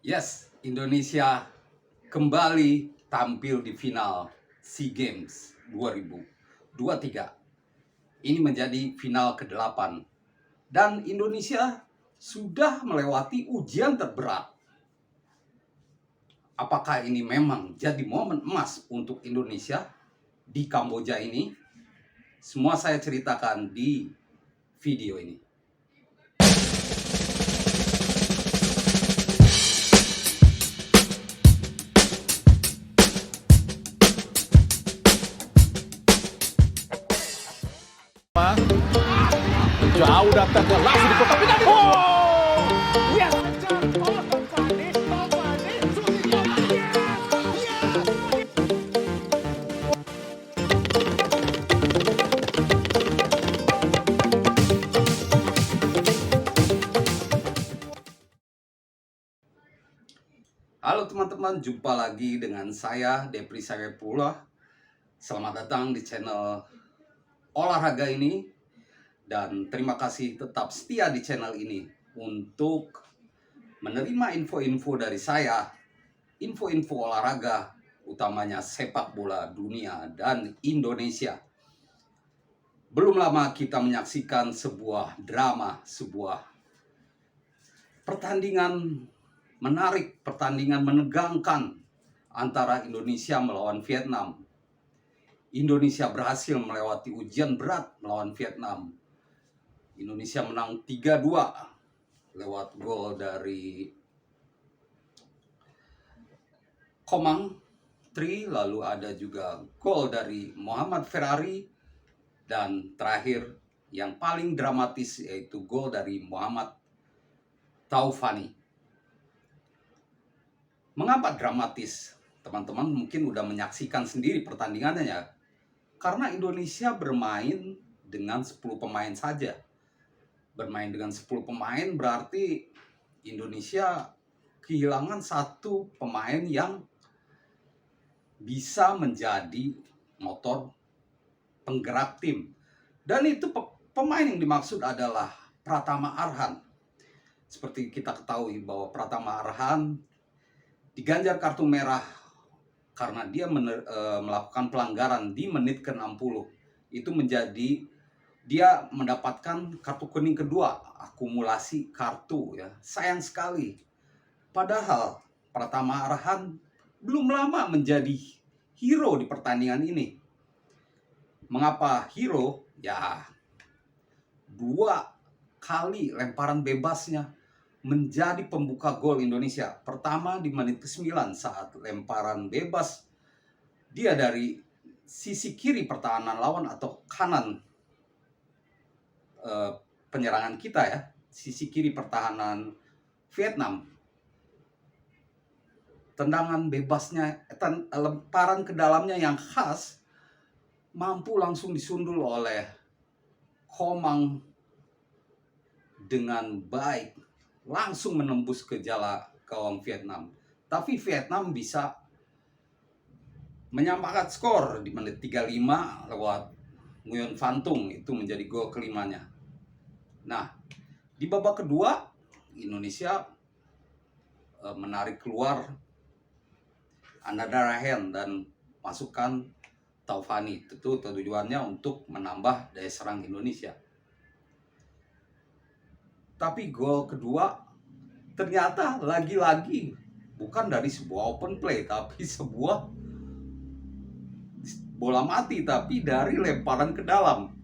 Yes, Indonesia kembali tampil di final SEA Games 2023. Ini menjadi final ke-8 dan Indonesia sudah melewati ujian terberat. Apakah ini memang jadi momen emas untuk Indonesia di Kamboja ini? Semua saya ceritakan di video ini. Jauh datangnya langsung di kotak penalti. Oh! Yes! Halo teman-teman, jumpa lagi dengan saya Depri Sarepula. Selamat datang di channel olahraga ini. Dan terima kasih tetap setia di channel ini untuk menerima info-info dari saya, info-info olahraga, utamanya sepak bola dunia dan Indonesia. Belum lama kita menyaksikan sebuah drama, sebuah pertandingan menarik, pertandingan menegangkan antara Indonesia melawan Vietnam. Indonesia berhasil melewati ujian berat melawan Vietnam. Indonesia menang 3-2 lewat gol dari Komang Tri, lalu ada juga gol dari Muhammad Ferrari, dan terakhir yang paling dramatis yaitu gol dari Muhammad Taufani. Mengapa dramatis? Teman-teman mungkin udah menyaksikan sendiri pertandingannya ya. Karena Indonesia bermain dengan 10 pemain saja. Bermain dengan 10 pemain berarti Indonesia kehilangan satu pemain yang bisa menjadi motor penggerak tim. Dan itu pemain yang dimaksud adalah Pratama Arhan. Seperti kita ketahui bahwa Pratama Arhan diganjar kartu merah karena dia melakukan pelanggaran di menit ke-60. Itu menjadi dia mendapatkan kartu kuning kedua, akumulasi kartu ya. Sayang sekali. Padahal Pratama Arhan belum lama menjadi hero di pertandingan ini. Mengapa hero? Ya, 2 kali lemparan bebasnya menjadi pembuka gol Indonesia. Pertama di menit ke-9 saat lemparan bebas dia dari sisi kiri pertahanan lawan atau kanan penyerangan kita ya, sisi kiri pertahanan Vietnam. Tendangan bebasnya, lemparan ke dalamnya yang khas, mampu langsung disundul oleh Komang dengan baik, langsung menembus ke jala gawang Vietnam. Tapi Vietnam bisa menyamakan skor di menit 35 lewat Nguyen Van Tung, itu menjadi gol kelimanya. Nah, di babak kedua Indonesia menarik keluar Ananda Rahen dan masukkan Taufani. Itu tujuannya untuk menambah daya serang Indonesia. Tapi gol kedua ternyata lagi-lagi bukan dari sebuah open play, tapi sebuah bola mati, tapi dari lemparan ke dalam.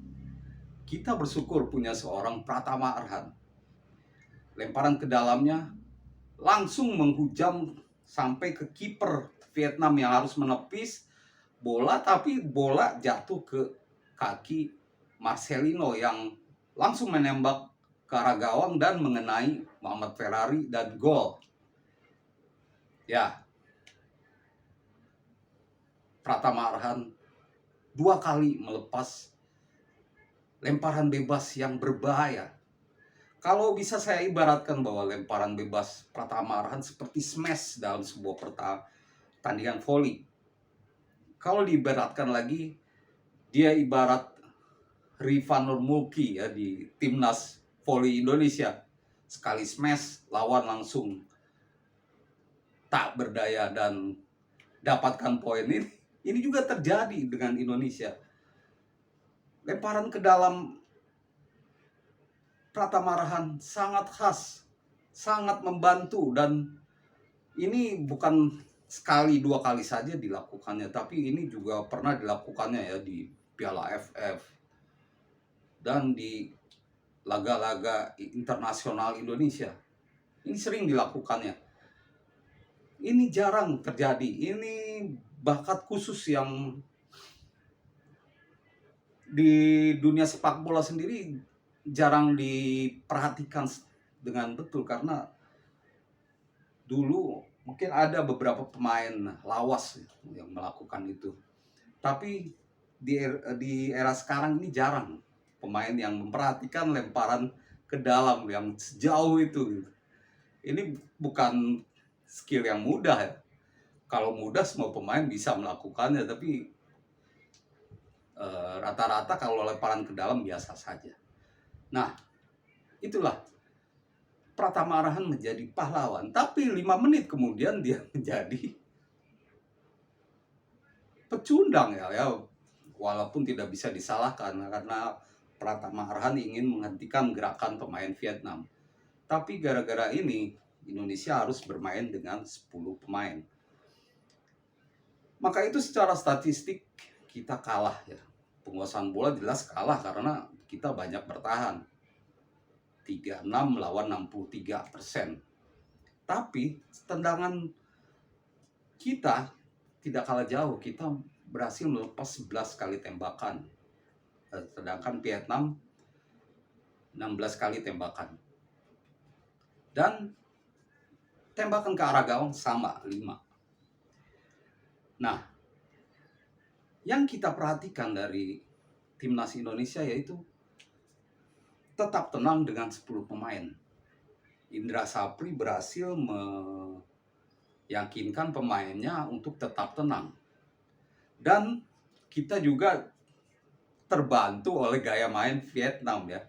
Kita bersyukur punya seorang Pratama Arhan. Lemparan ke dalamnya langsung menghujam sampai ke kiper Vietnam yang harus menepis bola, tapi bola jatuh ke kaki Marcelino yang langsung menembak ke arah gawang dan mengenai Muhammad Ferrari dan gol. Ya, Pratama Arhan 2 kali melepas lemparan bebas yang berbahaya. Kalau bisa saya ibaratkan bahwa lemparan bebas Pratama Arhan seperti smash dalam sebuah pertandingan volley. Kalau diibaratkan lagi, dia ibarat Rifan Nurmulki ya di timnas volley Indonesia. Sekali smash, lawan langsung tak berdaya dan dapatkan poin ini juga terjadi dengan Indonesia. Lemparan ke dalam Pratama Arhan sangat khas, sangat membantu, dan ini bukan sekali dua kali saja dilakukannya, tapi ini juga pernah dilakukannya ya di Piala AFF dan di laga-laga internasional Indonesia. Ini sering dilakukannya. Ini jarang terjadi. Ini bakat khusus yang di dunia sepak bola sendiri jarang diperhatikan dengan betul, karena dulu mungkin ada beberapa pemain lawas yang melakukan itu. Tapi di era sekarang ini jarang pemain yang memperhatikan lemparan ke dalam yang sejauh itu. Ini bukan skill yang mudah ya. Kalau mudah semua pemain bisa melakukannya, tapi rata-rata kalau lemparan ke dalam biasa saja. Nah, itulah Pratama Arhan menjadi pahlawan, tapi 5 menit kemudian dia menjadi pecundang ya, walaupun tidak bisa disalahkan karena Pratama Arhan ingin menghentikan gerakan pemain Vietnam. Tapi gara-gara ini Indonesia harus bermain dengan 10 pemain. Maka itu secara statistik kita kalah ya. Penguasaan bola jelas kalah karena kita banyak bertahan. 36 melawan 63%. Tapi tendangan kita tidak kalah jauh. Kita berhasil melepas 11 kali tembakan. Sedangkan Vietnam 16 kali tembakan. Dan tembakan ke arah gawang sama 5. Nah, yang kita perhatikan dari timnas Indonesia yaitu tetap tenang dengan 10 pemain. Indra Sapri berhasil meyakinkan pemainnya untuk tetap tenang. Dan kita juga terbantu oleh gaya main Vietnam ya.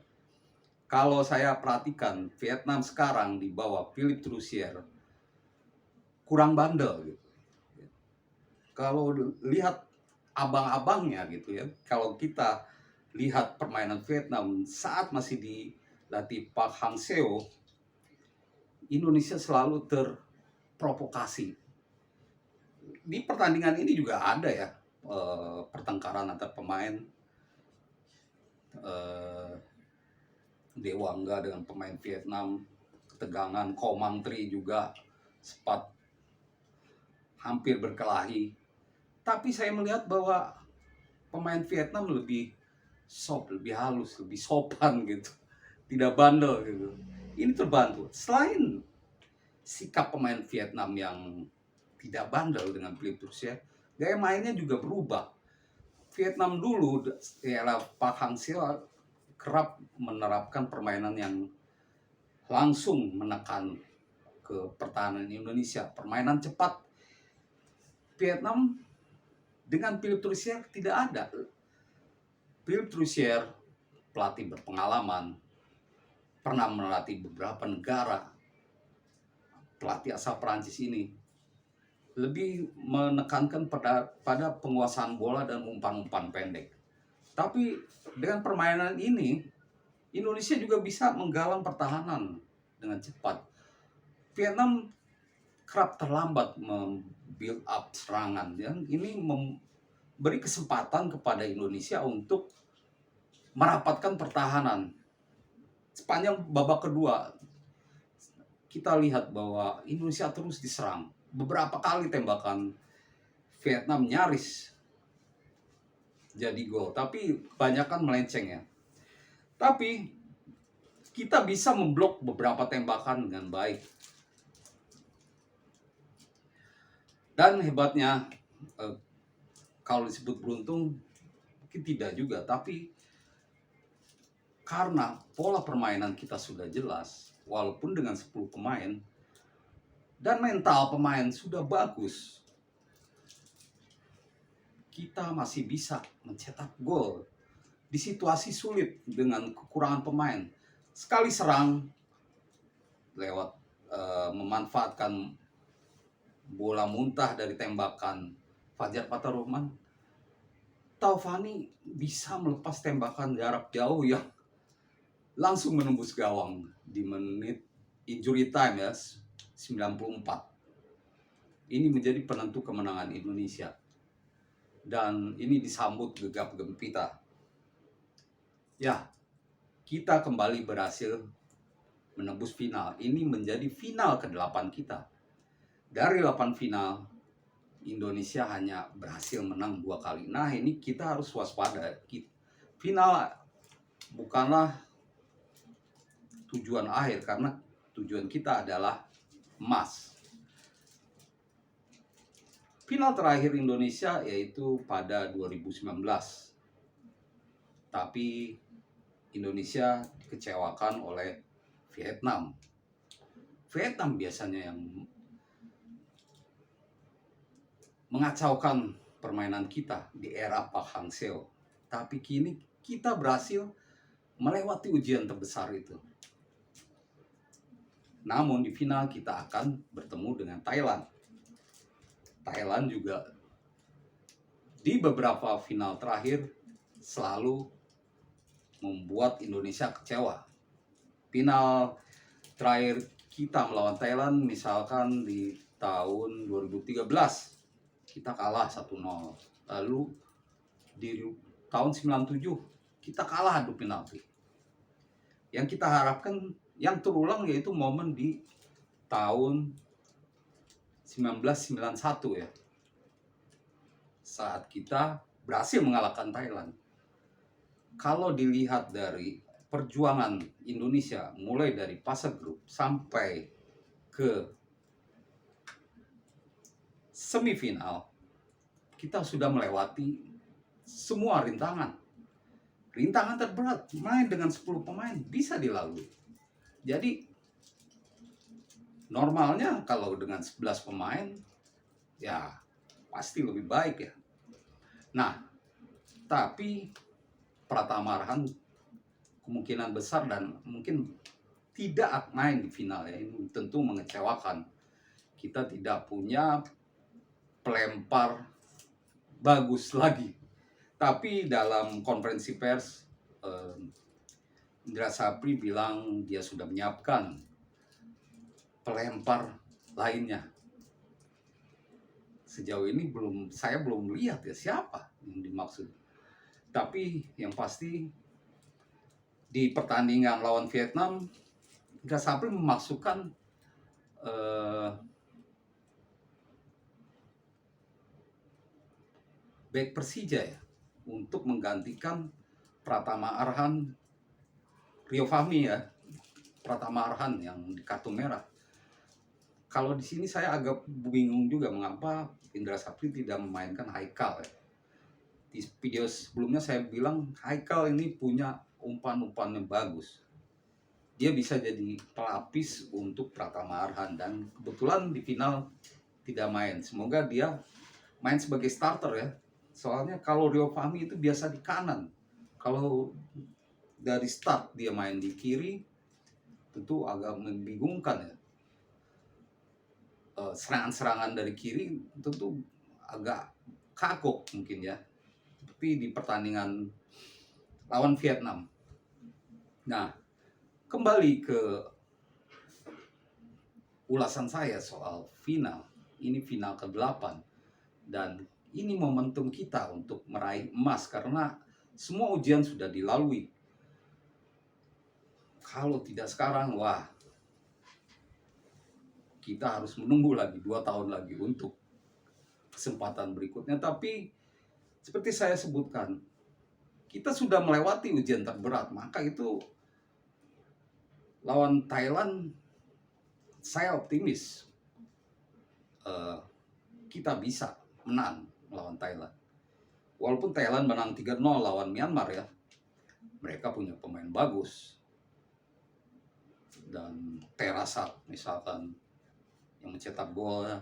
Kalau saya perhatikan, Vietnam sekarang di bawah Philippe Troussier kurang bandel gitu. Kalau lihat abang-abangnya gitu ya, kalau kita lihat permainan Vietnam saat masih dilatih Park Hang-seo, Indonesia selalu terprovokasi. Di pertandingan ini juga ada ya pertengkaran antar pemain, Dewangga dengan pemain Vietnam, ketegangan. Komang Tri juga sempat hampir berkelahi. Tapi saya melihat bahwa pemain Vietnam lebih soft, lebih halus, lebih sopan gitu. Tidak bandel gitu. Ini terbantu. Selain sikap pemain Vietnam yang tidak bandel dengan Philippe Troussier, gaya mainnya juga berubah. Vietnam dulu di era Park Hang-seo kerap menerapkan permainan yang langsung menekan ke pertahanan Indonesia. Permainan cepat Vietnam dengan Philippe Troussier tidak ada. Philippe Troussier, pelatih berpengalaman, pernah melatih beberapa negara. Pelatih asal Prancis ini lebih menekankan pada penguasaan bola dan umpan-umpan pendek. Tapi dengan permainan ini, Indonesia juga bisa menggalang pertahanan dengan cepat. Vietnam kerap terlambat build up serangan, dan ini memberi kesempatan kepada Indonesia untuk merapatkan pertahanan. Sepanjang babak kedua kita lihat bahwa Indonesia terus diserang. Beberapa kali tembakan Vietnam nyaris jadi gol, tapi kebanyakan melenceng ya. Tapi kita bisa memblok beberapa tembakan dengan baik. Dan hebatnya, kalau disebut beruntung, mungkin tidak juga. Tapi karena pola permainan kita sudah jelas, walaupun dengan 10 pemain, dan mental pemain sudah bagus, kita masih bisa mencetak gol di situasi sulit dengan kekurangan pemain. Sekali serang lewat memanfaatkan bola muntah dari tembakan Fajar Faturrahman, Taufani bisa melepas tembakan jarak jauh yang langsung menembus gawang di menit injury time ya 94. Ini menjadi penentu kemenangan Indonesia. Dan ini disambut gegap gempita. Ya, kita kembali berhasil menembus final. Ini menjadi final ke-8 kita. Dari 8 final, Indonesia hanya berhasil menang 2 kali. Nah, ini kita harus waspada. Final bukanlah tujuan akhir, karena tujuan kita adalah emas. Final terakhir Indonesia yaitu pada 2019. Tapi Indonesia dikecewakan oleh Vietnam. Vietnam biasanya yang mengacaukan permainan kita di era Pak Hang Seo. Tapi kini kita berhasil melewati ujian terbesar itu. Namun di final kita akan bertemu dengan Thailand. Thailand juga di beberapa final terakhir selalu membuat Indonesia kecewa. Final terakhir kita melawan Thailand misalkan di tahun 2013 kita kalah 1-0. Lalu di tahun 97 kita kalah adu penalti. Yang kita harapkan yang terulang yaitu momen di tahun 1991 ya. Saat kita berhasil mengalahkan Thailand. Kalau dilihat dari perjuangan Indonesia mulai dari fase grup sampai ke semifinal, kita sudah melewati semua rintangan. Rintangan terberat, main dengan 10 pemain bisa dilalui. Jadi normalnya kalau dengan 11 pemain ya pasti lebih baik ya. Nah, tapi Pratama Arhan kemungkinan besar dan mungkin tidak main di final ya. Ini tentu mengecewakan. Kita tidak punya pelempar bagus lagi. Tapi dalam konferensi pers Indra Sapri bilang dia sudah menyiapkan pelempar lainnya. Sejauh ini saya belum lihat ya siapa yang dimaksud. Tapi yang pasti di pertandingan lawan Vietnam, Indra Sapri memasukkan back Persija ya untuk menggantikan Pratama Arhan, Rio Fahmi ya, Pratama Arhan yang di kartu merah. Kalau di sini saya agak bingung juga mengapa Indra Sapri tidak memainkan Haikal ya. Di video sebelumnya saya bilang Haikal ini punya umpan-umpan yang bagus. Dia bisa jadi pelapis untuk Pratama Arhan dan kebetulan di final tidak main. Semoga dia main sebagai starter ya. Soalnya kalau Rio Fahmi itu biasa di kanan. Kalau dari start dia main di kiri, tentu agak membingungkan ya. Serangan-serangan dari kiri tentu agak kagok mungkin ya. Tapi di pertandingan lawan Vietnam. Nah, kembali ke ulasan saya soal final. Ini final ke-8 dan ini momentum kita untuk meraih emas karena semua ujian sudah dilalui. Kalau tidak sekarang, wah, kita harus menunggu lagi 2 tahun lagi untuk kesempatan berikutnya. Tapi seperti saya sebutkan, kita sudah melewati ujian terberat. Maka itu lawan Thailand, saya optimis kita bisa menang melawan Thailand. Walaupun Thailand menang 3-0 lawan Myanmar ya, mereka punya pemain bagus. Dan Terasat misalkan yang mencetak gol ya.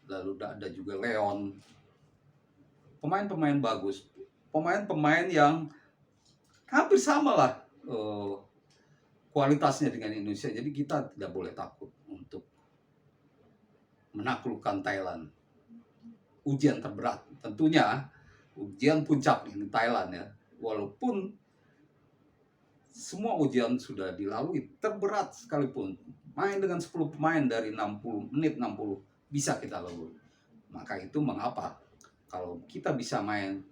Lalu ada juga Leon. Pemain-pemain bagus. Pemain-pemain yang hampir sama lah kualitasnya dengan Indonesia. Jadi kita tidak boleh takut untuk menaklukkan Thailand. Ujian terberat, tentunya ujian puncak ini Thailand ya. Walaupun semua ujian sudah dilalui, terberat sekalipun, main dengan 10 pemain dari 60 menit 60 bisa kita lalui. Maka itu mengapa kalau kita bisa main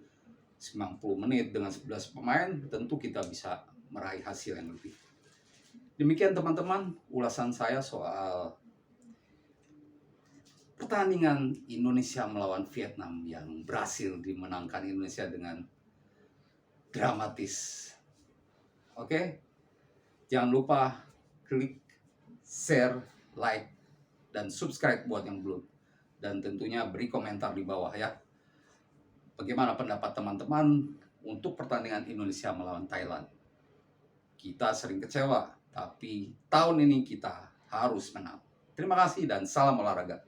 90 menit dengan 11 pemain, tentu kita bisa meraih hasil yang lebih. Demikian teman-teman ulasan saya soal pertandingan Indonesia melawan Vietnam yang berhasil dimenangkan Indonesia dengan dramatis. Oke, jangan lupa klik share, like, dan subscribe buat yang belum. Dan tentunya beri komentar di bawah ya. Bagaimana pendapat teman-teman untuk pertandingan Indonesia melawan Thailand? Kita sering kecewa, tapi tahun ini kita harus menang. Terima kasih dan salam olahraga.